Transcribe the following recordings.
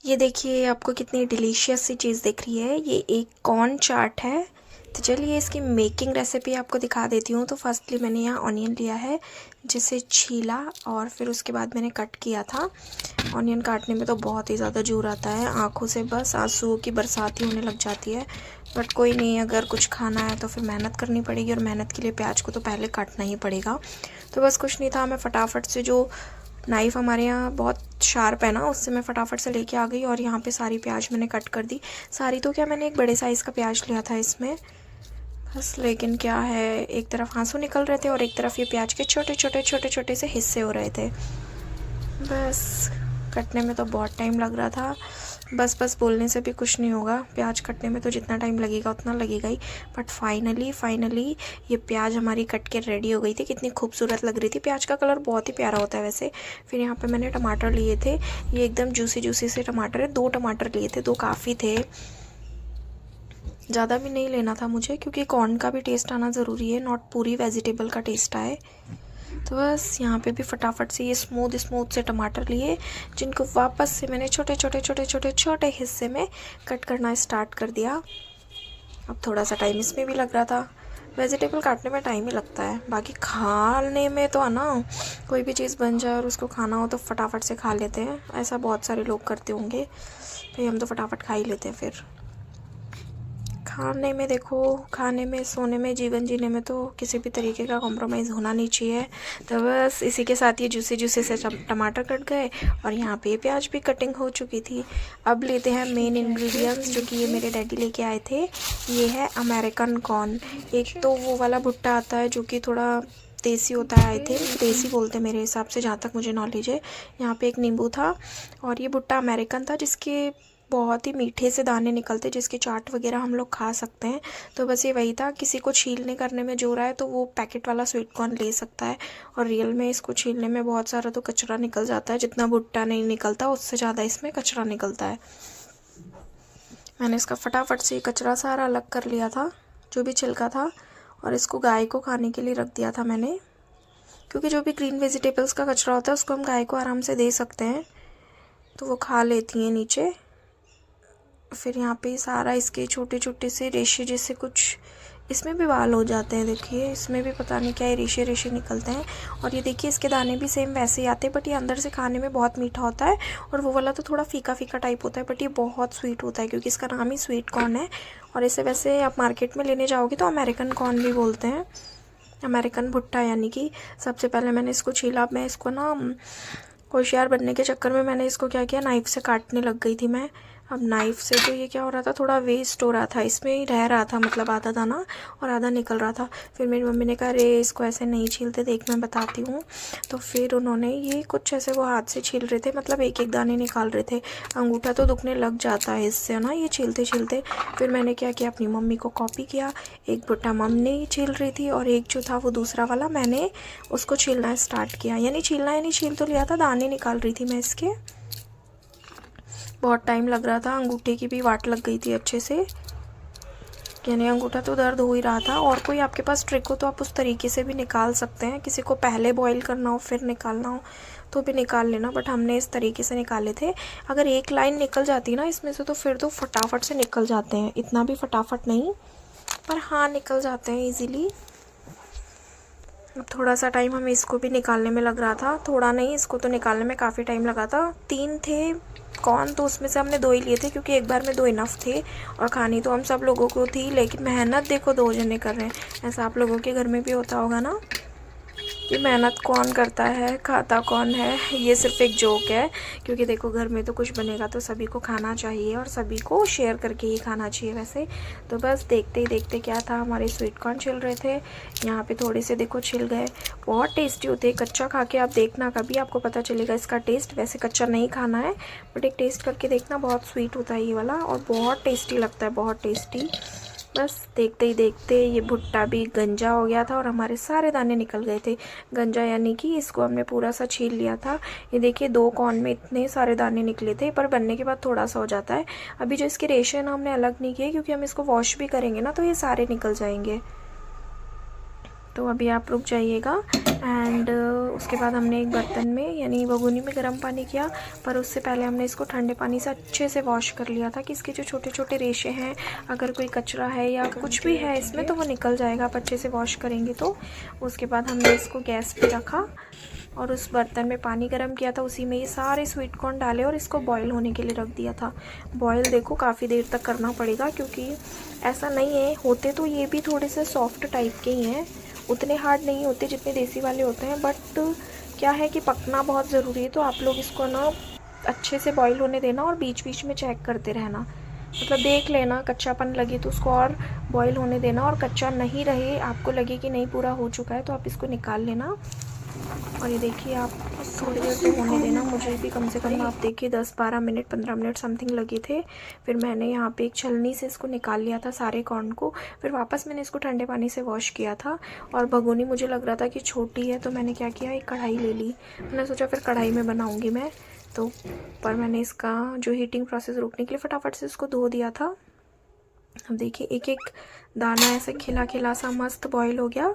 ये देखिए आपको कितनी डिलीशियस सी चीज़ दिख रही है। ये एक कॉर्न चाट है। तो चलिए इसकी मेकिंग रेसिपी आपको दिखा देती हूँ। तो फर्स्टली मैंने यहाँ ऑनियन लिया है, जिसे छीला और फिर उसके बाद मैंने कट किया था। ऑनियन काटने में तो बहुत ही ज़्यादा जोर आता है, आंखों से बस आंसुओं की बरसात ही होने लग जाती है। बट कोई नहीं, अगर कुछ खाना है तो फिर मेहनत करनी पड़ेगी, और मेहनत के लिए प्याज को तो पहले काटना ही पड़ेगा। तो बस कुछ नहीं था, मैं फटाफट से जो नाइफ़ हमारे यहाँ बहुत शार्प है ना, उससे मैं फटाफट से लेके आ गई और यहाँ पे सारी प्याज मैंने कट कर दी। सारी तो क्या, मैंने एक बड़े साइज़ का प्याज लिया था इसमें बस। लेकिन क्या है, एक तरफ आंसू निकल रहे थे और एक तरफ ये प्याज के छोटे छोटे छोटे छोटे से हिस्से हो रहे थे। बस कटने में तो बहुत टाइम लग रहा था। बस बोलने से भी कुछ नहीं होगा, प्याज कटने में तो जितना टाइम लगेगा उतना लगेगा ही। बट फाइनली ये प्याज हमारी कट के रेडी हो गई थी। कितनी खूबसूरत लग रही थी, प्याज का कलर बहुत ही प्यारा होता है वैसे। फिर यहाँ पे मैंने टमाटर लिए थे, ये एकदम जूसी से टमाटर है। 2 टमाटर लिए थे, 2 काफ़ी थे, ज़्यादा भी नहीं लेना था मुझे, क्योंकि कॉर्न का भी टेस्ट आना ज़रूरी है, नॉट पूरी वेजिटेबल का टेस्ट आए। तो बस यहाँ पे भी फटाफट से ये स्मूथ से टमाटर लिए, जिनको वापस से मैंने छोटे हिस्से में कट करना स्टार्ट कर दिया। अब थोड़ा सा टाइम इसमें भी लग रहा था, वेजिटेबल काटने में टाइम ही लगता है, बाकी खाने में तो है ना, कोई भी चीज़ बन जाए और उसको खाना हो तो फटाफट से खा लेते हैं। ऐसा बहुत सारे लोग करते होंगे, भाई हम तो फटाफट खा ही लेते हैं। फिर खाने में देखो, खाने में, सोने में, जीवन जीने में तो किसी भी तरीके का कॉम्प्रोमाइज़ होना नहीं चाहिए। तो बस इसी के साथ ये जूसी से टमाटर कट गए और यहाँ पे प्याज भी कटिंग हो चुकी थी। अब लेते हैं मेन इंग्रेडिएंट्स, जो कि ये मेरे डैडी लेके आए थे। ये है अमेरिकन कॉर्न। एक तो वो वाला भुट्टा आता है जो कि थोड़ा देसी होता है, आई थिंक देसी बोलते हैं मेरे हिसाब से, जहाँ तक मुझे नॉलेज है। यहाँ पे एक नींबू था और ये भुट्टा अमेरिकन था, जिसके बहुत ही मीठे से दाने निकलते, जिसकी चाट वगैरह हम लोग खा सकते हैं। तो बस ये वही था, किसी को छीलने करने में जो रहा है तो वो पैकेट वाला स्वीट कॉर्न ले सकता है, और रियल में इसको छीलने में बहुत सारा तो कचरा निकल जाता है। जितना भुट्टा नहीं निकलता उससे ज़्यादा इसमें कचरा निकलता है। मैंने इसका फटाफट से कचरा सारा अलग कर लिया था, जो भी छिलका था, और इसको गाय को खाने के लिए रख दिया था मैंने, क्योंकि जो भी ग्रीन वेजिटेबल्स का कचरा होता है उसको हम गाय को आराम से दे सकते हैं, तो वो खा लेती हैं नीचे। फिर यहाँ पे सारा इसके छोटे से रेशे जैसे कुछ इसमें भी बाल हो जाते हैं, देखिए इसमें भी पता नहीं क्या है, रेशे निकलते हैं। और ये देखिए इसके दाने भी सेम वैसे ही आते हैं, बट ये अंदर से खाने में बहुत मीठा होता है, और वो वाला तो थोड़ा फीका टाइप होता है, बट ये बहुत स्वीट होता है, क्योंकि इसका नाम ही स्वीट कॉर्न है। और इसे वैसे आप मार्केट में लेने जाओगे तो अमेरिकन कॉर्न भी बोलते हैं, अमेरिकन भुट्टा यानी कि। सबसे पहले मैंने इसको छीला। मैं इसको ना होशियार बनने के चक्कर में मैंने इसको क्या किया, नाइफ़ से काटने लग गई थी मैं। अब नाइफ़ से तो ये क्या हो रहा था, थोड़ा वेस्ट हो रहा था, इसमें ही रह रहा था, मतलब आधा दाना और आधा निकल रहा था। फिर मेरी मम्मी ने कहा, अरे इसको ऐसे नहीं छीलते, देख मैं बताती हूँ। तो फिर उन्होंने ये कुछ ऐसे वो हाथ से छील रहे थे, मतलब एक दाने निकाल रहे थे। अंगूठा तो दुखने लग जाता है इससे ना, ये छीलते फिर मैंने क्या किया, अपनी मम्मी को कॉपी किया। एक भुट्टा मम्मी छील रही थी और एक जो था वो दूसरा वाला मैंने उसको छीलना स्टार्ट किया, यानी छील तो लिया था, दाने निकाल रही थी मैं इसके। बहुत टाइम लग रहा था, अंगूठे की भी वाट लग गई थी अच्छे से, यानी अंगूठा तो दर्द हो ही रहा था। और कोई आपके पास ट्रिक हो तो आप उस तरीके से भी निकाल सकते हैं, किसी को पहले बॉईल करना हो फिर निकालना हो तो भी निकाल लेना, बट हमने इस तरीके से निकाले थे। अगर एक लाइन निकल जाती ना इसमें से तो फिर तो फटाफट से निकल जाते हैं, इतना भी फटाफट नहीं, पर हाँ निकल जाते हैं ईज़िली। अब थोड़ा सा टाइम हमें इसको भी निकालने में लग रहा था, थोड़ा नहीं, इसको तो निकालने में काफ़ी टाइम लगा था। 3 थे कॉर्न, तो उसमें से हमने 2 ही लिए थे, क्योंकि एक बार में 2 इनफ थे, और खानी तो हम सब लोगों को थी, लेकिन मेहनत देखो 2 जने कर रहे हैं। ऐसा आप लोगों के घर में भी होता होगा ना, ये मेहनत कौन करता है, खाता कौन है। ये सिर्फ एक जोक है, क्योंकि देखो घर में तो कुछ बनेगा तो सभी को खाना चाहिए, और सभी को शेयर करके ही खाना चाहिए वैसे। तो बस देखते ही देखते क्या था, हमारे स्वीट कॉर्न छिल रहे थे, यहाँ पे थोड़े से देखो छिल गए। बहुत टेस्टी होते हैं, कच्चा खा के आप देखना कभी, आपको पता चलेगा इसका टेस्ट। वैसे कच्चा नहीं खाना है, बट एक टेस्ट करके देखना, बहुत स्वीट होता है ये वाला, और बहुत टेस्टी लगता है, बहुत टेस्टी। बस देखते ही देखते ये भुट्टा भी गंजा हो गया था और हमारे सारे दाने निकल गए थे। गंजा यानी कि इसको हमने पूरा सा छील लिया था। ये देखिए 2 कॉर्न में इतने सारे दाने निकले थे, पर बनने के बाद थोड़ा सा हो जाता है। अभी जो इसके रेशे ना हमने अलग नहीं किए, क्योंकि हम इसको वॉश भी करेंगे ना तो ये सारे निकल जाएंगे। तो अभी आप रुक जाइएगा। एंड उसके बाद हमने एक बर्तन में यानी भगोनी में गर्म पानी किया, पर उससे पहले हमने इसको ठंडे पानी से अच्छे से वॉश कर लिया था कि इसके जो छोटे छोटे रेशे हैं, अगर कोई कचरा है या कुछ भी है इसमें तो वो निकल जाएगा आप अच्छे से वॉश करेंगे तो। उसके बाद हमने इसको गैस पे रखा और उस बर्तन में पानी गर्म किया था, उसी में ये सारे स्वीट कॉर्न डाले और इसको बॉईल होने के लिए रख दिया था। बॉईल देखो काफ़ी देर तक करना पड़ेगा, क्योंकि ऐसा नहीं है, होते तो ये भी थोड़े से सॉफ्ट टाइप के ही हैं, उतने हार्ड नहीं होते जितने देसी वाले होते हैं, बट क्या है कि पकना बहुत ज़रूरी है। तो आप लोग इसको ना अच्छे से बॉईल होने देना और बीच बीच में चेक करते रहना, मतलब देख लेना, कच्चापन लगे तो उसको और बॉईल होने देना, और कच्चा नहीं रहे, आपको लगे कि नहीं पूरा हो चुका है तो आप इसको निकाल लेना। और ये देखिए आप थोड़ी देर तो होने देना, मुझे भी कम से कम आप देखिए 10-12 मिनट 15 मिनट समथिंग लगे थे। फिर मैंने यहाँ पे एक छलनी से इसको निकाल लिया था सारे कॉर्न को, फिर वापस मैंने इसको ठंडे पानी से वॉश किया था। और भगोनी मुझे लग रहा था कि छोटी है तो मैंने क्या किया, एक कढ़ाई ले ली, मैंने सोचा फिर कढ़ाई में बनाऊँगी मैं तो, पर मैंने इसका जो हीटिंग प्रोसेस रोकने के लिए फटाफट से इसको धो दिया था। अब देखिए एक एक दाना ऐसे खिला खिला सा मस्त बॉईल हो गया।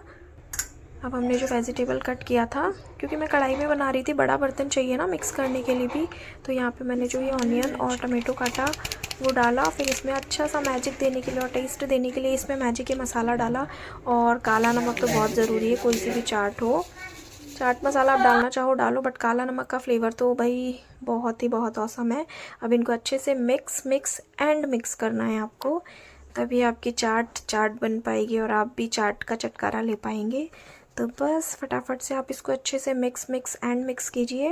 अब हमने जो वेजिटेबल कट किया था, क्योंकि मैं कढ़ाई में बना रही थी, बड़ा बर्तन चाहिए ना मिक्स करने के लिए भी, तो यहाँ पे मैंने जो ये ऑनियन और टमाटो काटा वो डाला। फिर इसमें अच्छा सा मैजिक देने के लिए और टेस्ट देने के लिए इसमें मैजिक के मसाला डाला, और काला नमक तो बहुत ज़रूरी है, कोई सी भी चाट हो, चाट मसाला आप डालना चाहो डालो, बट काला नमक का फ्लेवर तो भाई बहुत ही बहुत औसम है। अब इनको अच्छे से मिक्स करना है आपको, तभी आपकी चाट बन पाएगी और आप भी चाट का चटकारा ले पाएंगे। तो बस फटाफट से आप इसको अच्छे से मिक्स कीजिए।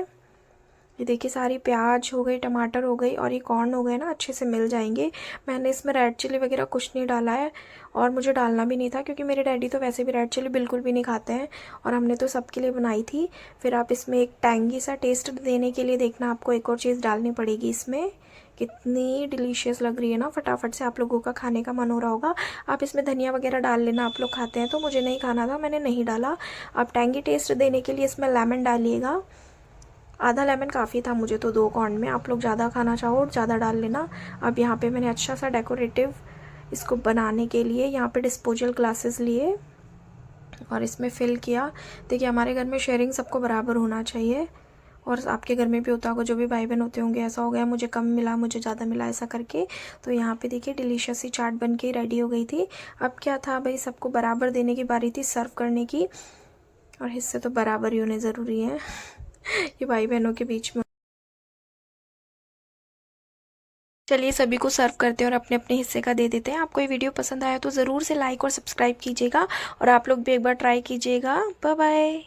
ये देखिए सारी प्याज हो गई, टमाटर हो गई और ये कॉर्न हो गए ना, अच्छे से मिल जाएंगे। मैंने इसमें रेड चिली वगैरह कुछ नहीं डाला है, और मुझे डालना भी नहीं था, क्योंकि मेरे डैडी तो वैसे भी रेड चिली बिल्कुल भी नहीं खाते हैं, और हमने तो सबके लिए बनाई थी। फिर आप इसमें एक टैंगी सा टेस्ट देने के लिए देखना आपको एक और चीज़ डालनी पड़ेगी इसमें। कितनी डिलीशियस लग रही है ना, फटाफट से आप लोगों का खाने का मन हो रहा होगा। आप इसमें धनिया वगैरह डाल लेना, आप लोग खाते हैं तो, मुझे नहीं खाना था, मैंने नहीं डाला। आप टैंगी टेस्ट देने के लिए इसमें लेमन डालिएगा, आधा लेमन काफ़ी था मुझे तो 2 कॉर्न में, आप लोग ज़्यादा खाना चाहो ज़्यादा डाल लेना। अब यहाँ पे मैंने अच्छा सा डेकोरेटिव इसको बनाने के लिए यहाँ पे डिस्पोजल ग्लासेस लिए और इसमें फिल किया। देखिए हमारे घर में शेयरिंग सबको बराबर होना चाहिए, और आपके घर में भी होता होगा, जो भी भाई बहन होते होंगे, ऐसा हो गया मुझे कम मिला मुझे ज़्यादा मिला ऐसा करके। तो यहाँ पे देखिए डिलीशियस सी चाट बन के रेडी हो गई थी। अब क्या था भाई, सबको बराबर देने की बारी थी सर्व करने की, और हिस्से तो बराबर ही होने ज़रूरी हैं ये भाई बहनों के बीच में। चलिए सभी को सर्व करते हैं और अपने अपने हिस्से का दे देते हैं। आपको ये वीडियो पसंद आया तो ज़रूर से लाइक और सब्सक्राइब कीजिएगा, और आप लोग भी एक बार ट्राई कीजिएगा। Bye bye.